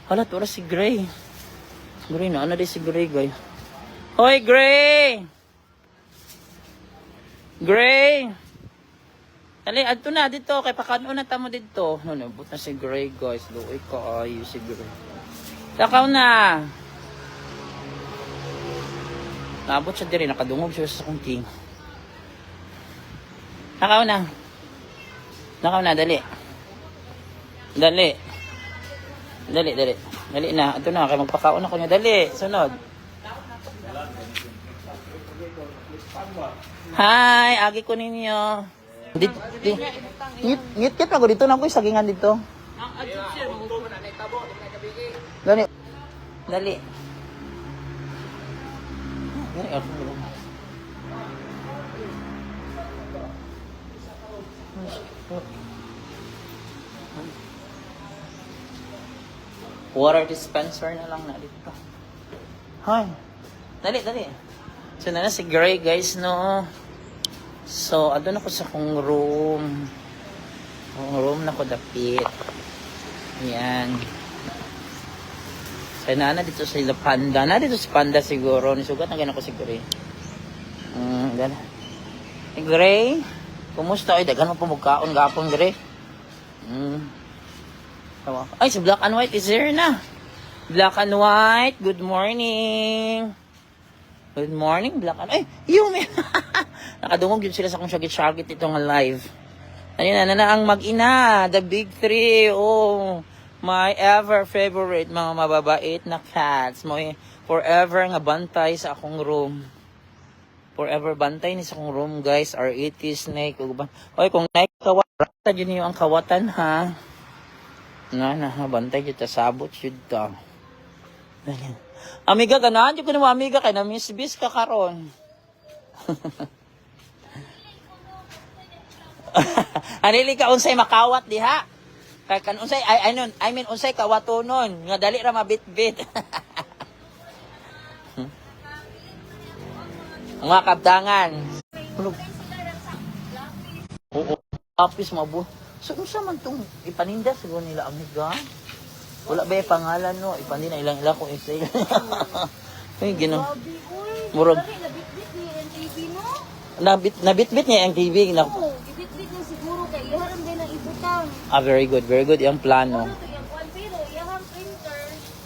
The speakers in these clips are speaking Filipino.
Hala, tura si Gray. Gray na, ano di si Gray, guys. Hoy, Gray! Gray! Dali, adto na dito. Kay pakano na tamo dito. No, nabot na si Gray, guys. Luoy ka, ayo si Gray. Takaw na! Nabot siya diri, nakadungog siya sa kungking. Takaw na. Takaw na, dali. Dali. Dali, dali. Dali na. Ito na, kaya magpakaon ako niya. Dali, sunod. Hi, agi ko ninyo. Ngit-ngit ako dito na ko sagingan dito. Dali. Dali. Dali ako. Water dispenser na lang na dito. Hi. Dali, dali. So, na si Gray, guys, no? So, adun ako sa kong room. Kong room na ko dapit. Yan. So, na dito sa Panda. Na dito si Panda siguro. Nisugat na ganun ko si Gray. Dala. Hey, Gray. Kumusta? Ay, dagan mo pumugkaon gapon, Gray. Ay, si Black and White is here na. Black and White, good morning. Good morning, Black and White. Ay, yung nakadungog yun sila sa kong shagit-shagit itong live. Ayun na ang mag-ina, the big three. Oh, my ever favorite mga mababait na cats. May forever nga bantay sa akong room. Forever bantay ni sa akong room, guys. R80 snake. Oy, kung naikawatan yun yung ang kawatan, ha? Bantay dito, sabot yun to. Amiga, ganahan yun ko naman, amiga, kaya na-miss-bis ka karon. Anili ka, unsay makawat diha. Kaya kan unsay, I mean, unsay kawatonon. Nga dali ra mabit-bit. Mga kabdangan. Oo, apis mabu. So, unsa man itong ipaninda siguro nila, amiga? Wala ba yung pangalan, no? Ipaninda ilang kung isay. Ay, gano'n. Murag. Nabitbit niya yung TV, no? Nabitbit niya yung TV. Oo, ibitbit niya siguro kay iharang din ang ibutang. Ah, very good. Very good yung plano. Ano to yung kwan, pero iharang printer.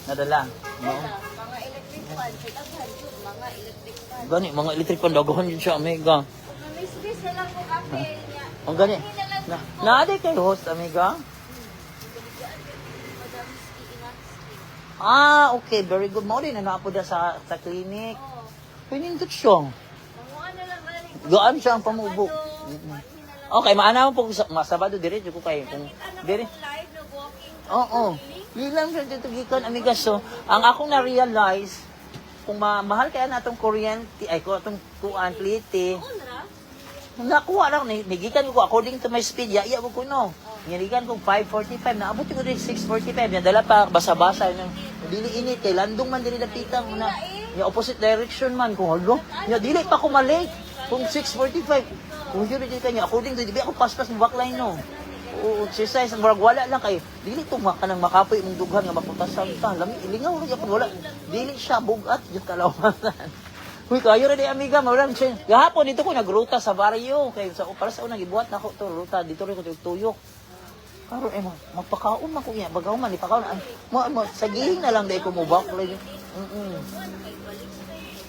Nadala. No? Mga electric fan, pagkaghan yun, mga electric fan. Gani, mga electric pan, dagahan yun siya, amiga. Namisbis na lang ko kape niya. Ang gani. Naaday kayo host, amiga? Ah, okay. Very good. Mao din na naapoda sa clinic. Oo. Pinindot siya. Mga ano lang, Gaan siya ang pamubok. Okay, maana mo po masabado diretso ko kayo. Kung dire. live na walking. Oo. Bilang siya dito gikan, amiga. So, ang akong na-realize, kung mahal kaya na itong kuryente, ay ko itong kuan, plite, Unra? nakuha lang, nigikan ko according to my speed, iya mo ko no. Nigikan ko 5:45, naabot ko din 6:45, nadala pa, basa-basa, dili init, kay landong man dili napitang, na, yung opposite direction man, kung halo, dili pa ko malate, kung 6:45, kung yun din kanya, according to, di ba ako paspas ng backline no. Oo, exercise, murag wala lang kayo. Dili tumak ka ng makapoy mong dughan nga maputasan ta. Lami ilingaw rin ako wala. Dili siya bugat jud kalawasan. Uy, kayo rin amiga, maulang siya. Gahapon dito ko nagruta sa baryo kay sa para sa unang gibuhat nako to ruta dito rin ko tuyok. Karon magpakaon man ko niya, bagaw man ipakaon. Saging na lang dai ko mo baklay.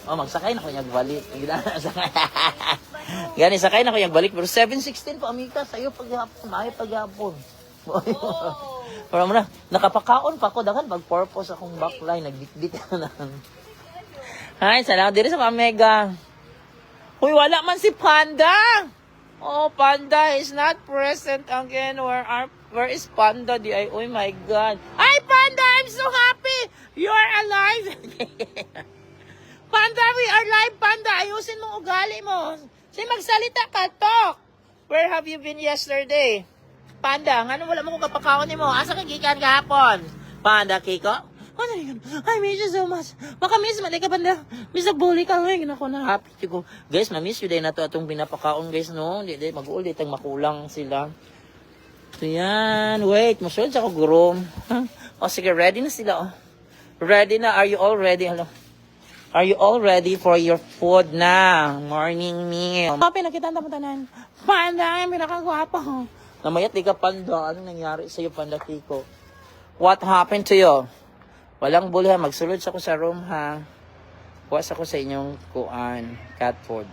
Oh, magsakay na ko niya balik. Gani sakay na ko yung balik pero 7:16 pa amiga sayo paghapon, may paghapon. Para mo na nakapakaon pa ko dagan mag-purpose akong backline nagbitbit na. Hi, salamat diri sa Mega. Uy, wala man si Panda. Oh, Panda is not present again. Where is Panda? Oh my God. Hi, Panda, I'm so happy. You're alive. Panda, we are live, Panda. Ayusin mong ugali mo. Say, magsalita ka, talk. Where have you been yesterday? Panda, nga wala mo kong kapakaon mo. Asa ka gikan kahapon? Panda, Kiko? Ano yun? I miss you so much. Makamiss, malay ka, Panda. Miss, nagbuli ka. Ay, ginako na happy ko. Guys, na-miss you din na to atong pinapakaon, guys, no? Di, mag-ulit ang makulang sila. So, yan. Wait, masunod sa ko, gurom. O sige, ready na sila. Oh. Ready na. Are you all ready? Hello. Are you all ready for your food na? Morning meal. Pinakita ang tanan. Panda, yung pinakagwapo. Namayat di ka panda. Anong nangyari sa'yo, Panda Kiko? What happened to you? Walang bulha. Magsulod sa ko sa room, ha? Kuwas ako sa inyong cat food.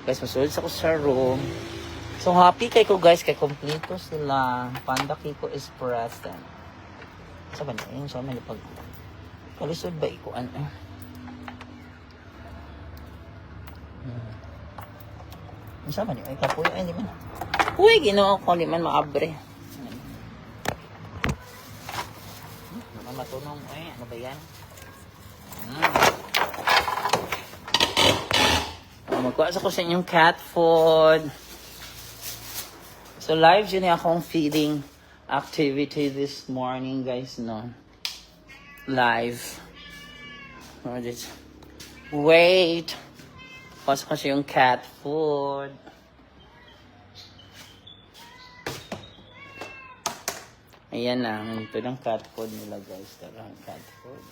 Guys, magsulod sa ko sa room. So, happy kay ko, guys. Kay kompleto sila. Panda Kiko is present. Saan ba na? Ayun, saan ba na pag... Kalisod ba ikuan? Saan ba na? Ay, kapuyo. Ay, di ba? Uy, ginoo ko. Di man maabre. Naman matunong. Ay, ano ba yan? Magkuha sa ko sa inyong cat food. So, live yun akong feeding activity this morning, guys, no? Live. Wait. Pasok kasi yung cat food. Ayan na. Ito ng cat food nila, guys. Tara, cat food.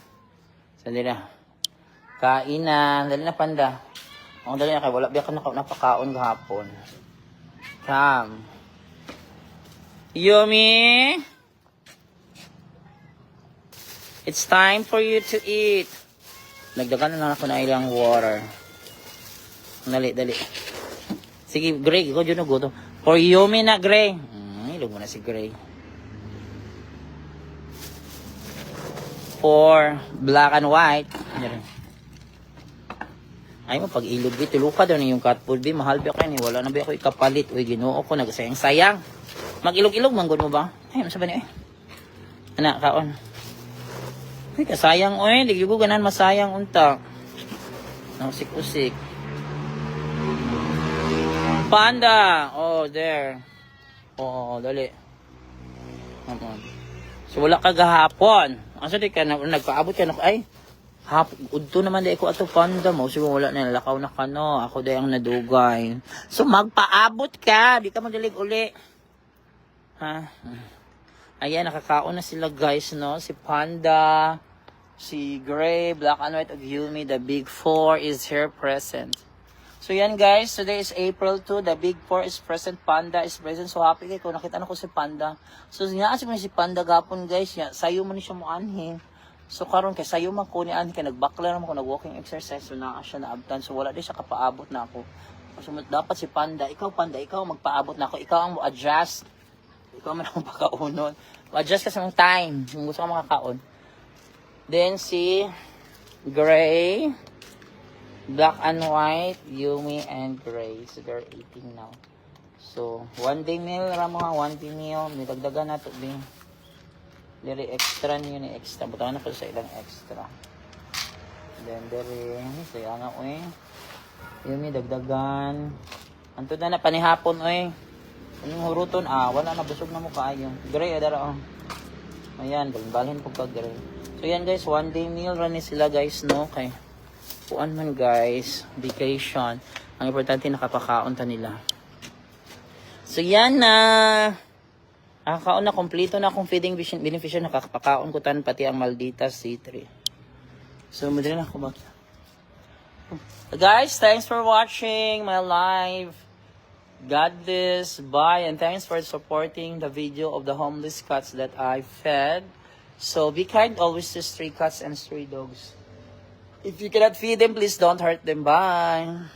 Saan nila? Kain na. Dali na, Panda. Ang dali na kayo. Wala biya ka napakaon kahapon. Come. Yummy! It's time for you to eat. Nagdagan na lang ako na ilang water. Dali, dali. Sige, Gray. Ikaw dyan gutom. For Yummy na, Gray. Ilog mo na si Gray. For black and white. Ay mo, pag ilog dito, luka daw na yung cat food. Mahal ba kayo ni? Wala na ba ako ikapalit? Uy, ginoo ko. Nagsayang-sayang. Mag-ilog-ilog, manggod mo ba? Ay, ano sabi niya eh? Anak, kaon. Ay, kasayang, oy. Di ko ganan masayang unta. Usik-usik. Panda! Oh, there. Oh, dali. So, wala ka gahapon. Asa di ka, nagpaabot ka na, ay, udto naman di ako ato Panda mo. So, wala na, lakaw na ka, no. Ako di ang nadugay. So, magpaabot ka. Di ka magalig uli. Ha? Ayan, nakakaon na sila, guys, no? Si Panda, si Gray, Black and White, of Yumi, the Big Four is here present. So, yan, guys. Today is April 2. The Big Four is present. Panda is present. So, happy kayo. Nakita na ko si Panda. So, niyaasip mo si Panda gapon, guys. Sayo mo ni siya mo anhin. So, karon kay sayo man ko ni anhin. Kaya nagbakla naman ko, nag-walking exercise. So, naa siya naabtan. So, wala din siya kapaabot na ako. So, dapat si Panda. Ikaw, Panda, ikaw magpaabot na ako. Ikaw ang mo-adjust. Ikaw man akong pakaunon. Ma-adjust kasi ng time. Kung gusto ka makakaon. Then, si Gray, Black and White, Yumi, and Gray. So, they're eating now. So, one day meal, mga one day meal. Nidagdagan na ito, din. Dari extra niyo ni extra. Butawan na po sa ilang extra. Then, dari, kaya nga, uy. Yumi, dagdagan. Anto na panihapon, uy. Anong huruton? Wala na, busog na mo kaayo. Gray, adara, oh. Ayan, balhin po ka, Gray. So, yan, guys, one day meal rin sila, guys, no? Okay. Puan man, guys. Vacation. Ang importante, nakapakaon ta nila. So, yan na. Nakakaon na, kompleto na akong feeding beneficial. Nakapakaon ko tan pati ang Maldita C3. So, madali na ako guys, thanks for watching my live. God bless, bye, and thanks for supporting the video of the homeless cats that I fed. So be kind always to stray cats and stray dogs. If you cannot feed them, please don't hurt them. Bye.